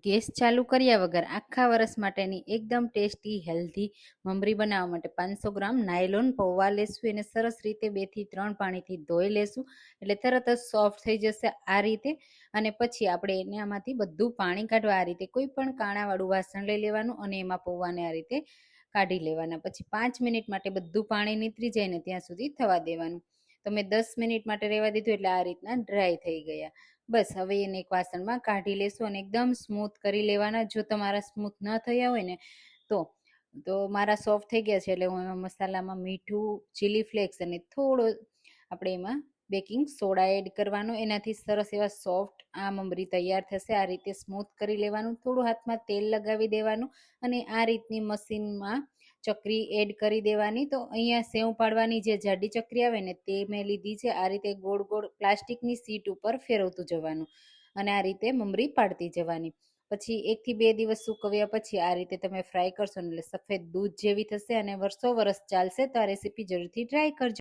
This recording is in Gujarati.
ગેસ ચાલુ કર્યા વગર આખા વર્ષ માટેની એકદમ ટેસ્ટી હેલ્ધી મમરી બનાવવા માટે 500 ગ્રામ નાયલોન પૌવા લેશું. એને સરસ રીતે 2 થી 3 પાણીથી ધોઈ લેશું એટલે તરત જ સોફ્ટ થઈ જશે આ રીતે. અને પછી આપણે એને આમાંથી બધું પાણી કાઢવા આ રીતે કોઈ પણ કાણાવાળું વાસણ લઈ લેવાનું અને એમાં પૌવાને આ રીતે કાઢી લેવાના. પછી 5 મિનિટ માટે બધું પાણી નીતરી જાય ને ત્યાં સુધી થવા દેવાનું. તો મેં 10 મિનિટ માટે રહેવા દીધું એટલે આ રીતના ડ્રાય થઈ ગયા. બસ હવે એને એક વાસણમાં કાઢી લેશું અને એકદમ સ્મૂથ કરી લેવાના. જો તમારા સ્મૂથ ન થયા હોય ને તો મારા સોફ્ટ થઈ ગયા છે એટલે હું એમાં મસાલામાં મીઠું, ચીલી ફ્લેક્સ અને થોડો આપણે એમાં બેકિંગ સોડા એડ કરવાનો. એનાથી સરસ એવા સોફ્ટ આ મમરી તૈયાર થશે. આ રીતે સ્મૂથ કરી લેવાનું. થોડું હાથમાં તેલ લગાવી દેવાનું અને આ રીતની મશીનમાં ચકરી એડ કરી દેવાની. તો અહીંયા સેવ પાડવાની જે જાડી ચકરી આવે ને તે મેં લીધી છે. આ રીતે ગોળ ગોળ પ્લાસ્ટિકની સીટ ઉપર ફેરવતું જવાનું અને આ રીતે મમરી પાડતી જવાની. પછી 1 થી 2 દિવસ સૂકવ્યા પછી આ રીતે તમે ફ્રાય કરશો એટલે સફેદ દૂધ જેવી થશે અને વર્ષો વર્ષ ચાલશે. તો આ રેસીપી જરૂરથી ટ્રાય કરજો.